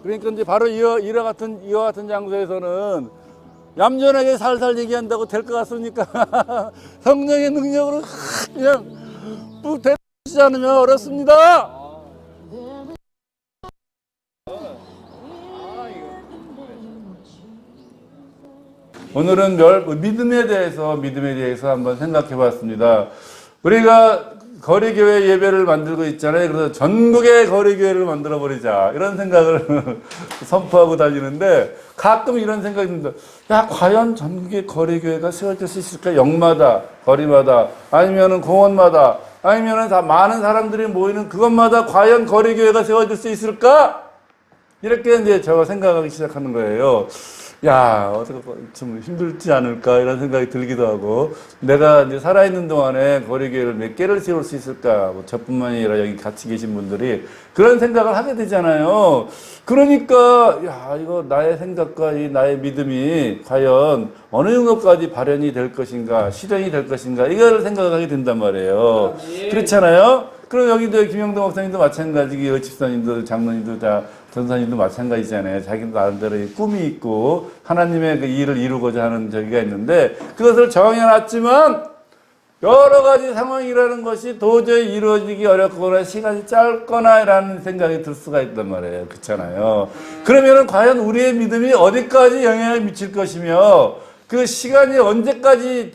그러니까 이제 바로 이와 같은 장소에서는 얌전하게 살살 얘기한다고 될 것 같습니까? 성령의 능력으로 그냥 푹 대지 않으면 어렵습니다. 오늘은 믿음에 대해서 한번 생각해 봤습니다. 우리가 거리교회 예배를 만들고 있잖아요. 그래서 전국의 거리교회를 만들어 버리자. 이런 생각을 선포하고 다니는데 가끔 이런 생각이 듭니다. 야, 과연 전국의 거리교회가 세워질 수 있을까? 역마다, 거리마다, 아니면은 공원마다, 아니면은 다 많은 사람들이 모이는 그것마다 과연 거리교회가 세워질 수 있을까? 이렇게 이제 제가 생각하기 시작하는 거예요. 야, 어떻게 좀 힘들지 않을까 이런 생각이 들기도 하고, 내가 이제 살아있는 동안에 거리교회를 몇 개를 세울 수 있을까? 뭐 저뿐만이 아니라 여기 같이 계신 분들이 그런 생각을 하게 되잖아요. 그러니까 야, 이거 나의 생각과 이 나의 믿음이 과연 어느 정도까지 발현이 될 것인가, 실현이 될 것인가, 이걸 생각을 하게 된단 말이에요. 그렇잖아요. 그럼 여기도 김영동 목사님도 마찬가지고 집사님도 장로님도 다 전사님도 마찬가지잖아요. 자기도 나름대로 꿈이 있고 하나님의 그 일을 이루고자 하는 저기가 있는데 그것을 정해놨지만 여러 가지 상황이라는 것이 도저히 이루어지기 어렵거나 시간이 짧거나 라는 생각이 들 수가 있단 말이에요. 그렇잖아요. 그러면은 과연 우리의 믿음이 어디까지 영향을 미칠 것이며 그 시간이 언제까지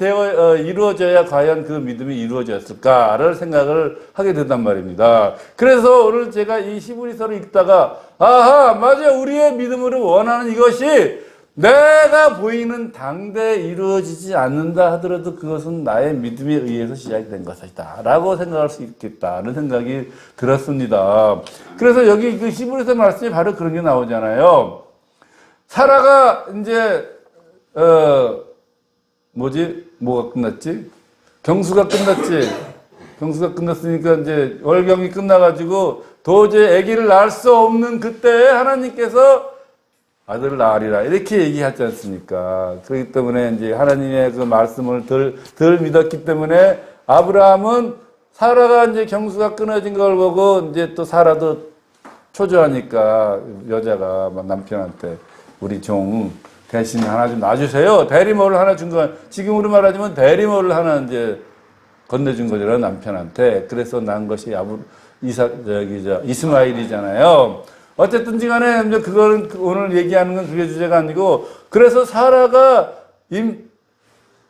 이루어져야 과연 그 믿음이 이루어졌을까를 생각을 하게 된단 말입니다. 그래서 오늘 제가 이 히브리서를 읽다가 아하, 맞아, 우리의 믿음으로 원하는 이것이 내가 보이는 당대에 이루어지지 않는다 하더라도 그것은 나의 믿음에 의해서 시작이 된 것이다 라고 생각할 수 있겠다는 생각이 들었습니다. 그래서 여기 그 히브리서 말씀이 바로 그런 게 나오잖아요. 사라가 이제 뭐가 끝났지? 경수가 끝났지? 경수가 끝났으니까 이제 월경이 끝나가지고 도저히 아기를 낳을 수 없는 그때에 하나님께서 아들을 낳으리라. 이렇게 얘기하지 않습니까? 그렇기 때문에 이제 하나님의 그 말씀을 덜 믿었기 때문에 아브라함은 사라가 이제 경수가 끊어진 걸 보고 이제 또 사라도 초조하니까 여자가 남편한테 우리 종 대신 하나 좀 놔주세요. 대리모를 하나 준 거, 지금으로 말하자면 대리모를 하나 이제 건네준 거잖아요, 남편한테. 그래서 난 것이 이스마일이잖아요. 어쨌든지 간에 이제 그거는 오늘 얘기하는 건 그게 주제가 아니고, 그래서 사라가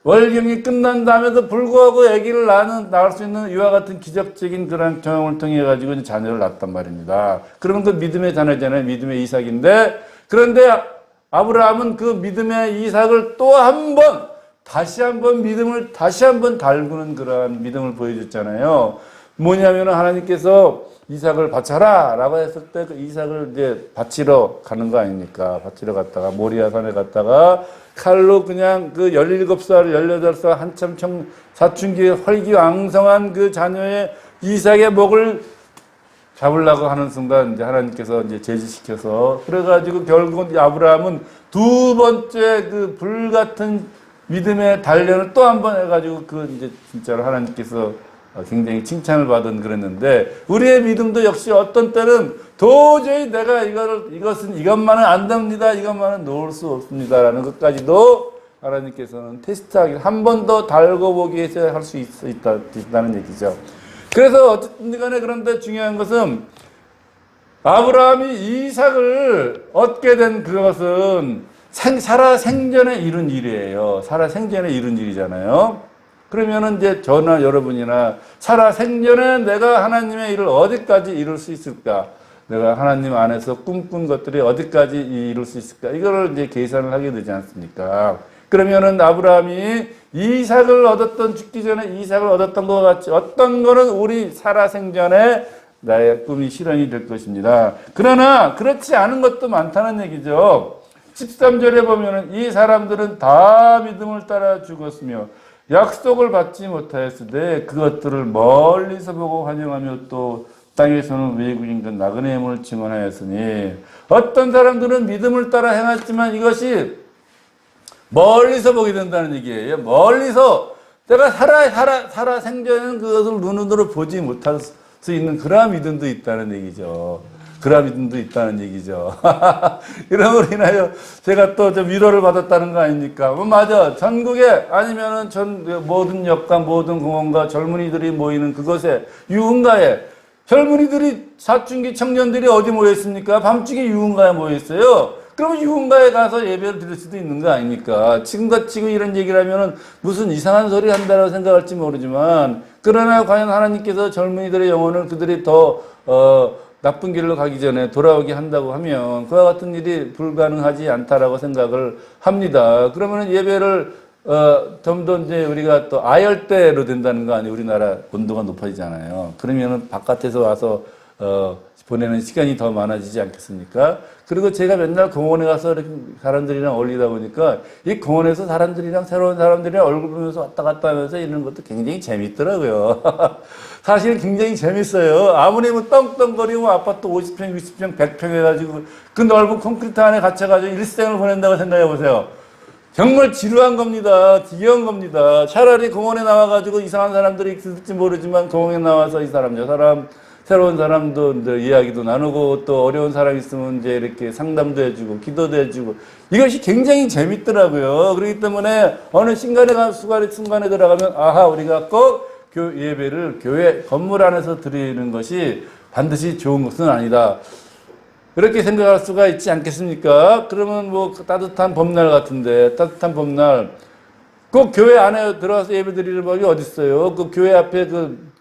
월경이 끝난 다음에도 불구하고 아기를 낳을 수 있는 이와 같은 기적적인 그런 경험을 통해 가지고 자녀를 낳았단 말입니다. 그러면 그 믿음의 자녀잖아요. 믿음의 이삭인데, 그런데 아브라함은 그 믿음의 이삭을 또 한 번, 다시 한 번 믿음을 다시 한 번 달구는 그러한 믿음을 보여줬잖아요. 뭐냐면은 하나님께서 이삭을 바쳐라 라고 했을 때 그 이삭을 이제 바치러 가는 거 아닙니까? 바치러 갔다가 모리아 산에 갔다가 칼로 그냥 그 17살, 18살 한참 사춘기에 헐기왕성한 그 자녀의 이삭의 목을 잡으려고 하는 순간 이제 하나님께서 이제 제지시켜서 그래가지고 결국은 아브라함은 두 번째 그 불같은 믿음의 단련을 또 한 번 해가지고 그 이제 진짜로 하나님께서 굉장히 칭찬을 받은 그랬는데 우리의 믿음도 역시 어떤 때는 도저히 내가 이것만은 안 됩니다. 이것만은 놓을 수 없습니다라는 것까지도 하나님께서는 테스트하기 한 번 더 달고 보기 위해서 할 수 있다는 얘기죠. 그래서 어쨌든 간에 그런데 중요한 것은 아브라함이 이삭을 얻게 된 그것은 살아 생전에 이룬 일이에요. 살아 생전에 이룬 일이잖아요. 그러면은 이제 저나 여러분이나 살아 생전에 내가 하나님의 일을 어디까지 이룰 수 있을까? 내가 하나님 안에서 꿈꾼 것들이 어디까지 이룰 수 있을까? 이거를 이제 계산을 하게 되지 않습니까? 그러면은 아브라함이 이삭을 죽기 전에 이삭을 얻었던 것 같이 어떤 거는 우리 살아 생전에 나의 꿈이 실현이 될 것입니다. 그러나 그렇지 않은 것도 많다는 얘기죠. 13절에 보면은 이 사람들은 다 믿음을 따라 죽었으며 약속을 받지 못하였으되 그것들을 멀리서 보고 환영하며 또 땅에서는 외국인과 나그네 힘을 증언하였으니 어떤 사람들은 믿음을 따라 행했지만 이것이 멀리서 보게 된다는 얘기예요. 멀리서 내가 살아 생전에는 그것을 눈으로 보지 못할 수 있는 그러한 믿음도 있다는 얘기죠. 그런 믿음도 있다는 얘기죠. 이런 으로 인하여 제가 또 좀 위로를 받았다는 거 아닙니까? 맞아. 전국에 아니면은 모든 역과 모든 공원과 젊은이들이 모이는 그곳에 유흥가에 젊은이들이 사춘기 청년들이 어디 모여 있습니까? 밤중에 유흥가에 모여 있어요. 그러면 유흥가에 가서 예배를 드릴 수도 있는 거 아닙니까? 지금같이 이런 얘기를 하면은 무슨 이상한 소리 한다고 생각할지 모르지만, 그러나 과연 하나님께서 젊은이들의 영혼을 그들이 더 나쁜 길로 가기 전에 돌아오게 한다고 하면 그와 같은 일이 불가능하지 않다라고 생각을 합니다. 그러면 예배를 좀 더 이제 우리가 또 아열대로 된다는 거 아니에요? 우리나라 온도가 높아지잖아요. 그러면은 바깥에서 와서 보내는 시간이 더 많아지지 않겠습니까? 그리고 제가 맨날 공원에 가서 이렇게 사람들이랑 어울리다 보니까 이 공원에서 사람들이랑 새로운 사람들이랑 얼굴 보면서 왔다 갔다 하면서 이런 것도 굉장히 재밌더라고요. 사실 굉장히 재밌어요. 아무리 뭐 떵떵거리고 아파트 50평, 60평, 100평 해가지고 그 넓은 콘크리트 안에 갇혀가지고 일생을 보낸다고 생각해 보세요. 정말 지루한 겁니다. 지겨운 겁니다. 차라리 공원에 나와가지고 이상한 사람들이 있을지 모르지만 공원에 나와서 이 사람, 저 사람, 새로운 사람도 이야기도 나누고 또 어려운 사람 있으면 이제 이렇게 상담도 해주고 기도도 해주고 이것이 굉장히 재밌더라고요. 그렇기 때문에 어느 순간에 들어가면 아하, 우리가 꼭 예배를 교회 건물 안에서 드리는 것이 반드시 좋은 것은 아니다. 그렇게 생각할 수가 있지 않겠습니까? 그러면 뭐 따뜻한 봄날 같은데, 따뜻한 봄날 꼭 교회 안에 들어가서 예배 드리는 법이 어디 있어요? 그 교회 앞에 그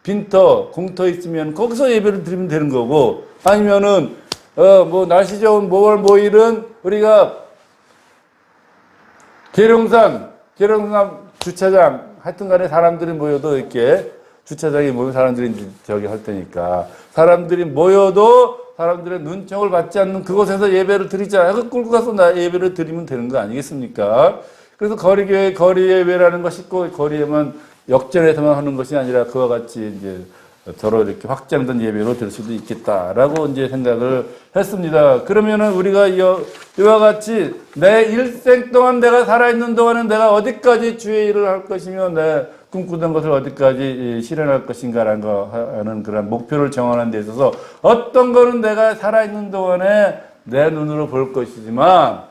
빈터, 공터 있으면 거기서 예배를 드리면 되는 거고, 아니면은 뭐 날씨 좋은 뭐월 뭐일은 우리가 계룡산 주차장 하여튼 간에 사람들이 모여도 이렇게 주차장에 모인 사람들이 저기 할 테니까 사람들이 모여도 사람들의 눈총을 받지 않는 그곳에서 예배를 드리자. 그 끌고 가서 예배를 드리면 되는 거 아니겠습니까? 그래서 거리교회, 거리 예배라는 것이 꼭 거리에만 역전해서만 하는 것이 아니라 그와 같이 이제 더러 이렇게 확장된 예배로 될 수도 있겠다라고 이제 생각을 했습니다. 그러면은 우리가 이와 같이 내 일생 동안 내가 살아있는 동안은 내가 어디까지 주의 일을 할 것이며 내 꿈꾸던 것을 어디까지 실현할 것인가라는 그런 목표를 정하는 데 있어서 어떤 거는 내가 살아있는 동안에 내 눈으로 볼 것이지만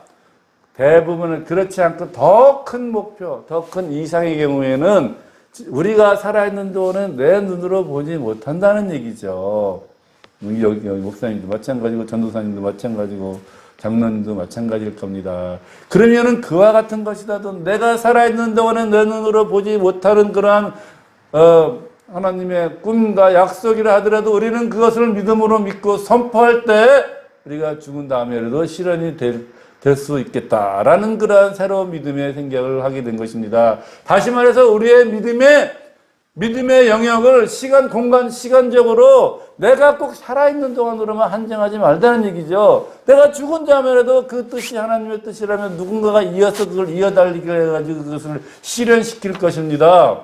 대부분은 그렇지 않고 더 큰 목표, 더 큰 이상의 경우에는 우리가 살아있는 동안은 내 눈으로 보지 못한다는 얘기죠. 여기 목사님도 마찬가지고 전도사님도 마찬가지고 장로님도 마찬가지일 겁니다. 그러면은 그와 같은 것이라도 내가 살아있는 동안에 내 눈으로 보지 못하는 그러한 하나님의 꿈과 약속이라 하더라도 우리는 그것을 믿음으로 믿고 선포할 때 우리가 죽은 다음에라도 실현이 될 수 있겠다라는 그러한 새로운 믿음의 생각을 하게 된 것입니다. 다시 말해서 우리의 믿음의 영역을 시간적으로 내가 꼭 살아있는 동안으로만 한정하지 말자는 얘기죠. 내가 죽은 다음에라도 그 뜻이 하나님의 뜻이라면 누군가가 이어서 그걸 이어달리게 해가지고 그것을 실현시킬 것입니다.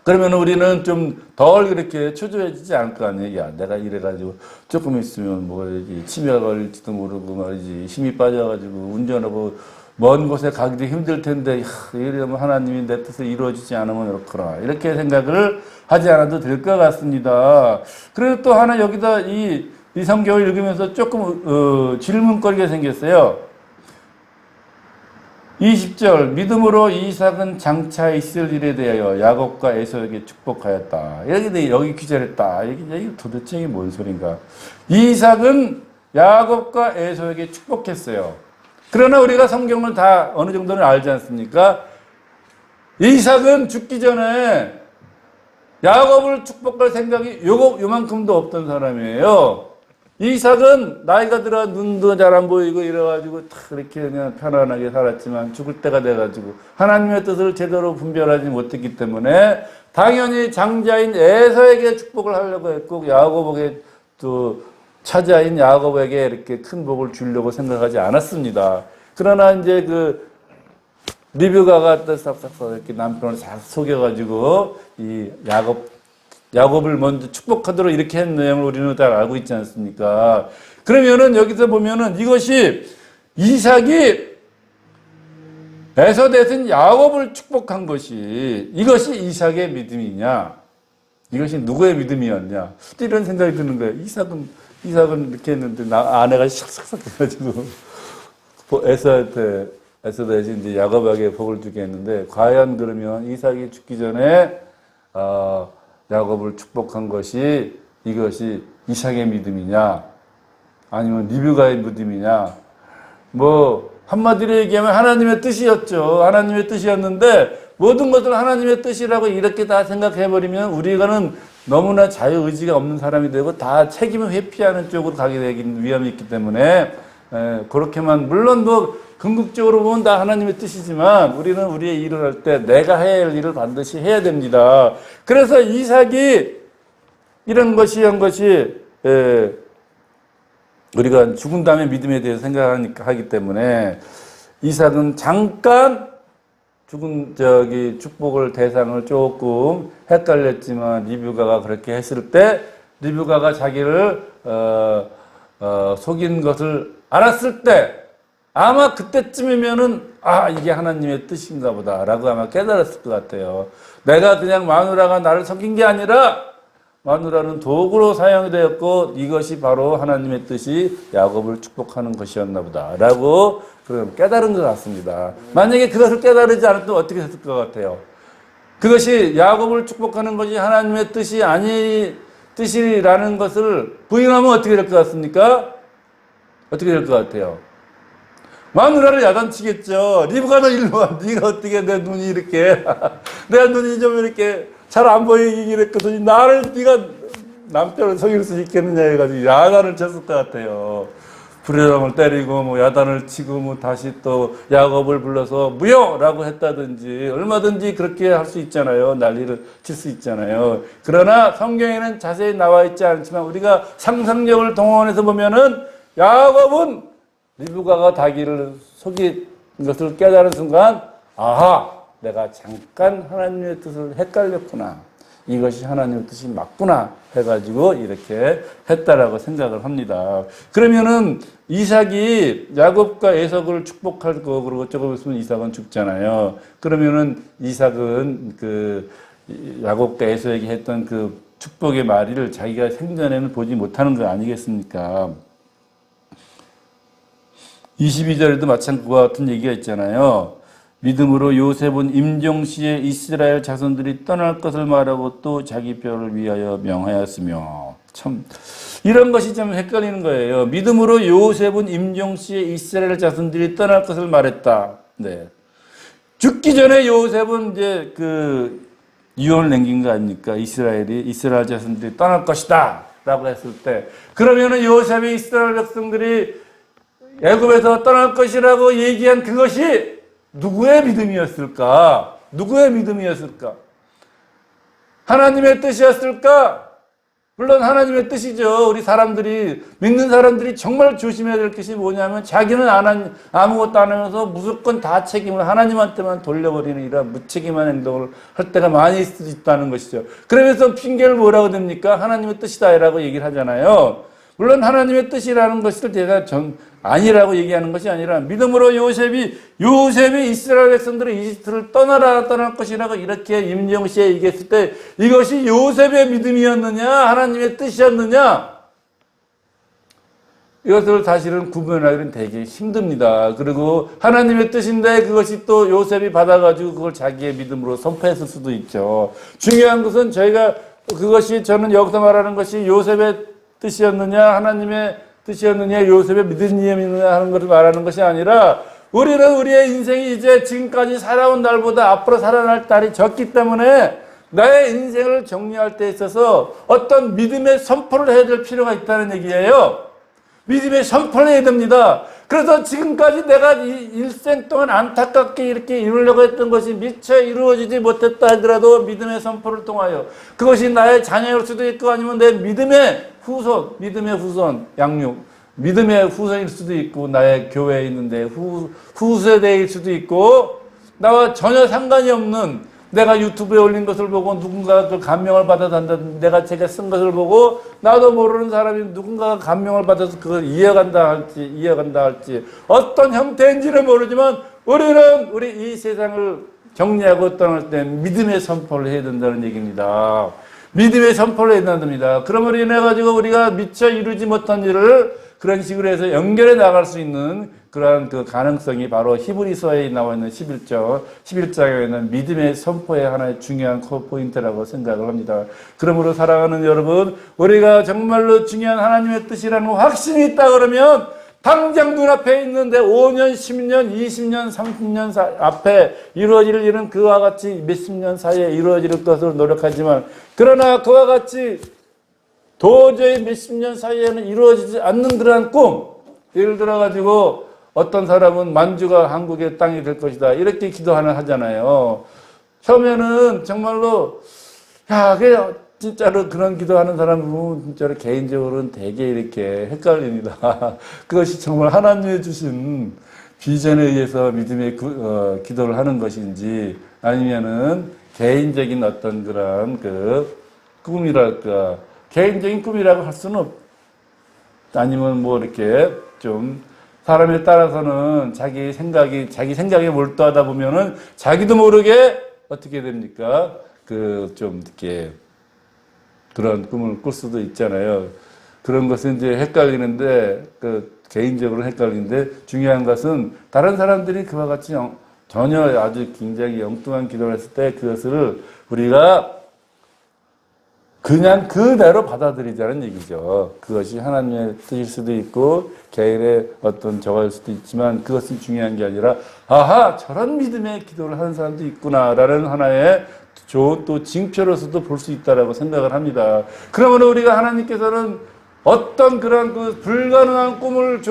그러면 우리는 좀 덜 그렇게 초조해지지 않을 거 아니에요. 야, 내가 이래가지고 조금 있으면 뭐지 치매가 걸릴지도 모르고 말이지 힘이 빠져가지고 운전하고 먼 곳에 가기도 힘들 텐데 이러면 하나님이 내 뜻을 이루어지지 않으면 그렇구나 이렇게 생각을 하지 않아도 될 것 같습니다. 그리고 또 하나 여기다 이 성경을 읽으면서 조금 질문거리가 생겼어요. 20절 믿음으로 이삭은 장차 있을 일에 대하여 야곱과 에서에게 축복하였다. 여기 기절했다. 이게 도대체 이게 뭔 소린가? 이삭은 야곱과 에서에게 축복했어요. 그러나 우리가 성경을 다 어느 정도는 알지 않습니까? 이삭은 죽기 전에 야곱을 축복할 생각이 요만큼도 없던 사람이에요. 이삭은 나이가 들어 눈도 잘 안 보이고 이래가지고 탁 이렇게 그냥 편안하게 살았지만 죽을 때가 돼가지고 하나님의 뜻을 제대로 분별하지 못했기 때문에 당연히 장자인 에서에게 축복을 하려고 했고 야곱에게 또 차자인 야곱에게 이렇게 큰 복을 주려고 생각하지 않았습니다. 그러나 이제 그 리브가가 또 싹싹싹 이렇게 남편을 잘 속여가지고 이 야곱을 먼저 축복하도록 이렇게 한 내용을 우리는 다 알고 있지 않습니까? 그러면은 여기서 보면은 이것이 이삭이 에서 대신 야곱을 축복한 이것이 이삭의 믿음이냐? 이것이 누구의 믿음이었냐? 이런 생각이 드는 거예요. 이삭은 이삭은 이렇게 했는데 아내가 샥샥샥 해가지고 에서도 이제 야곱에게 복을 주게 했는데 과연 그러면 이삭이 죽기 전에 야곱을 축복한 것이 이것이 이삭의 믿음이냐 아니면 리브가의 믿음이냐 뭐 한마디로 얘기하면 하나님의 뜻이었죠. 하나님의 뜻이었는데 모든 것을 하나님의 뜻이라고 이렇게 다 생각해버리면 우리가는 너무나 자유의지가 없는 사람이 되고 다 책임을 회피하는 쪽으로 가게 되긴 위험이 있기 때문에 그렇게만 물론 뭐 궁극적으로 보면 다 하나님의 뜻이지만 우리는 우리의 일을 할 때 내가 해야 할 일을 반드시 해야 됩니다. 그래서 이삭이 이런 것이 한 것이 우리가 죽은 다음에 믿음에 대해서 생각하기 때문에 이삭은 잠깐 죽은 축복을 대상을 조금 헷갈렸지만 리브가가 그렇게 했을 때 리브가가 자기를 속인 것을 알았을 때 아마 그때쯤이면은 이게 하나님의 뜻인가 보다라고 아마 깨달았을 것 같아요. 내가 그냥 마누라가 나를 속인 게 아니라 마누라는 도구로 사용되었고 이것이 바로 하나님의 뜻이 야곱을 축복하는 것이었나 보다라고 깨달은 것 같습니다. 만약에 그것을 깨달지 않았다면 어떻게 했을 것 같아요? 그것이 야곱을 축복하는 것이 하나님의 뜻이 뜻이라는 것을 부인하면 어떻게 될 것 같습니까? 어떻게 될 것 같아요? 마누라를 야단치겠죠. 리브가 너 일로 와. 네가 어떻게 내 눈이 이렇게 내가 눈이 좀 이렇게 잘 안 보이기 이랬거든요. 나를 네가 남편을 속일 수 있겠느냐 해가지고 야단을 쳤을 것 같아요. 부르짖음을 때리고 뭐 야단을 치고 뭐 다시 또 야곱을 불러서 무효라고 했다든지 얼마든지 그렇게 할 수 있잖아요. 난리를 칠 수 있잖아요. 그러나 성경에는 자세히 나와 있지 않지만 우리가 상상력을 동원해서 보면은 야곱은 리브가가 자기를 속인 것을 깨달은 순간 내가 잠깐 하나님의 뜻을 헷갈렸구나. 이것이 하나님의 뜻이 맞구나 해가지고 이렇게 했다라고 생각을 합니다. 그러면은 이삭이 야곱과 에서를 축복할 거 그러고 조금 있으면 이삭은 죽잖아요. 그러면은 이삭은 그 야곱과 에서에게 했던 그 축복의 말을 자기가 생전에는 보지 못하는 거 아니겠습니까? 22절에도 마찬가지 그와 같은 얘기가 있잖아요. 믿음으로 요셉은 임종시에 이스라엘 자손들이 떠날 것을 말하고 또 자기 뼈를 위하여 명하였으며 참 이런 것이 좀 헷갈리는 거예요. 믿음으로 요셉은 임종시에 이스라엘 자손들이 떠날 것을 말했다. 네. 죽기 전에 요셉은 이제 그 유언을 남긴 거 아닙니까? 이스라엘 자손들이 떠날 것이다 라고 했을 때 그러면은 요셉이 이스라엘 백성들이 애굽에서 떠날 것이라고 얘기한 그것이 누구의 믿음이었을까? 누구의 믿음이었을까? 하나님의 뜻이었을까? 물론 하나님의 뜻이죠. 우리 사람들이, 믿는 사람들이 정말 조심해야 될 것이 뭐냐면 자기는 아무것도 안 하면서 무조건 다 책임을 하나님한테만 돌려버리는 이런 무책임한 행동을 할 때가 많이 있을 수 있다는 것이죠. 그러면서 핑계를 뭐라고 됩니까? 하나님의 뜻이다 라고 얘기를 하잖아요. 물론 하나님의 뜻이라는 것을 제가 아니라고 얘기하는 것이 아니라 믿음으로 요셉이 이스라엘 백성들의 이집트를 떠날 것이라고 이렇게 임종시에 얘기했을 때 이것이 요셉의 믿음이었느냐 하나님의 뜻이었느냐 이것을 사실은 구분하기는 되게 힘듭니다. 그리고 하나님의 뜻인데 그것이 또 요셉이 받아가지고 그걸 자기의 믿음으로 선포했을 수도 있죠. 중요한 것은 저는 여기서 말하는 것이 요셉의 뜻이었느냐 하나님의 뜻이었느냐 요셉의 믿음이었느냐 하는 것을 말하는 것이 아니라 우리는 우리의 인생이 이제 지금까지 살아온 날보다 앞으로 살아날 날이 적기 때문에 나의 인생을 정리할 때 있어서 어떤 믿음의 선포를 해야 될 필요가 있다는 얘기예요. 믿음의 선포를 해야 됩니다. 그래서 지금까지 내가 이 일생 동안 안타깝게 이렇게 이루려고 했던 것이 미처 이루어지지 못했다 하더라도 믿음의 선포를 통하여 그것이 나의 자녀일 수도 있고 아니면 내 믿음의 후손, 양육, 믿음의 후손일 수도 있고 나의 교회에 있는데 후세대일 수도 있고 나와 전혀 상관이 없는 내가 유튜브에 올린 것을 보고 누군가가 그 감명을 받아서 한다든지 내가 제가 쓴 것을 보고 나도 모르는 사람이 누군가가 감명을 받아서 그걸 이해간다 할지 어떤 형태인지는 모르지만 우리는 우리 이 세상을 정리하고 떠날 때 믿음의 선포를 해야 된다는 얘기입니다. 믿음의 선포를 해야 됩니다. 그러므로 인해 가지고 우리가 미처 이루지 못한 일을 그런 식으로 해서 연결해 나갈 수 있는 그러한 그 가능성이 바로 히브리서에 나와 있는 11장에 있는 믿음의 선포의 하나의 중요한 포인트라고 생각을 합니다. 그러므로 사랑하는 여러분, 우리가 정말로 중요한 하나님의 뜻이라는 확신이 있다 그러면 당장 눈앞에 있는데 5년, 10년, 20년, 30년 앞에 이루어질 일은 그와 같이 몇십 년 사이에 이루어질 것으로 노력하지만, 그러나 그와 같이 도저히 몇십 년 사이에는 이루어지지 않는 그러한 꿈, 예를 들어가지고 어떤 사람은 만주가 한국의 땅이 될 것이다 이렇게 기도하는 하잖아요. 처음에는 정말로 그게 진짜로 그런 기도하는 사람은 진짜로 개인적으로는 되게 이렇게 헷갈립니다. 그것이 정말 하나님이 주신 비전에 의해서 믿음의 기도를 하는 것인지, 아니면은 개인적인 어떤 그런 그 꿈이랄까, 개인적인 꿈이라고 할 수는 아니면 뭐 이렇게 좀 사람에 따라서는 자기 생각에 몰두하다 보면은 자기도 모르게 어떻게 됩니까? 좀 이렇게 그런 꿈을 꿀 수도 있잖아요. 그런 것은 이제 헷갈리는데, 개인적으로 헷갈리는데, 중요한 것은 다른 사람들이 그와 같이 전혀 아주 굉장히 엉뚱한 기도를 했을 때 그것을 우리가 그냥 그대로 받아들이자는 얘기죠. 그것이 하나님의 뜻일 수도 있고 개인의 어떤 저거일 수도 있지만, 그것은 중요한 게 아니라 아하, 저런 믿음의 기도를 하는 사람도 있구나라는 하나의 좋은 또 징표로서도 볼 수 있다라고 생각을 합니다. 그러면 우리가 하나님께서는 어떤 그런 불가능한 꿈을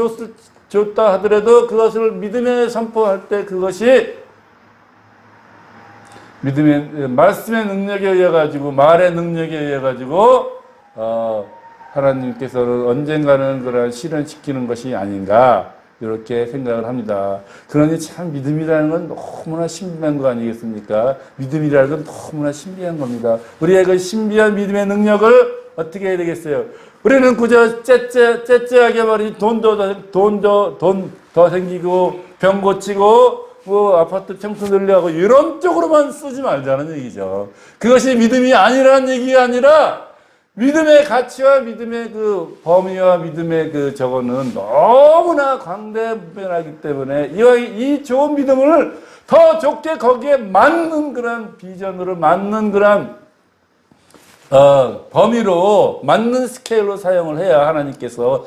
줬다 하더라도 그것을 믿음에 선포할 때 그것이 믿음의 말씀의 능력에 의해 가지고, 말의 능력에 의해 가지고 하나님께서는 언젠가는 그런 실현시키는 것이 아닌가 이렇게 생각을 합니다. 그러니 참 믿음이라는 건 너무나 신비한 거 아니겠습니까? 믿음이라는 건 너무나 신비한 겁니다. 우리의 그 신비한 믿음의 능력을 어떻게 해야 되겠어요? 우리는 그저 째째하게 말이지 돈 더 생기고 병 고치고 뭐 아파트 청소 늘려고 이런 쪽으로만 쓰지 말자는 얘기죠. 그것이 믿음이 아니라는 얘기가 아니라, 믿음의 가치와 믿음의 그 범위와 믿음의 그 저거는 너무나 광대무변하기 때문에 이 좋은 믿음을 더 좋게 거기에 맞는 그런 비전으로, 맞는 그런 범위로, 맞는 스케일로 사용을 해야 하나님께서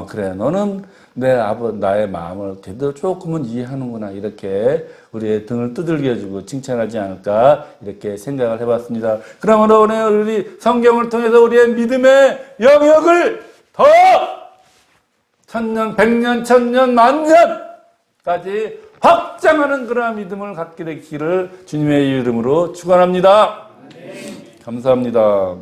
그래, 너는 나의 마음을 제대로 조금은 이해하는구나, 이렇게 우리의 등을 두들겨주고 칭찬하지 않을까 이렇게 생각을 해봤습니다. 그러므로 오늘 우리 성경을 통해서 우리의 믿음의 영역을 더 1000년, 100년, 1000년, 만년까지 확장하는 그런 믿음을 갖게 되기를 주님의 이름으로 축원합니다. 감사합니다.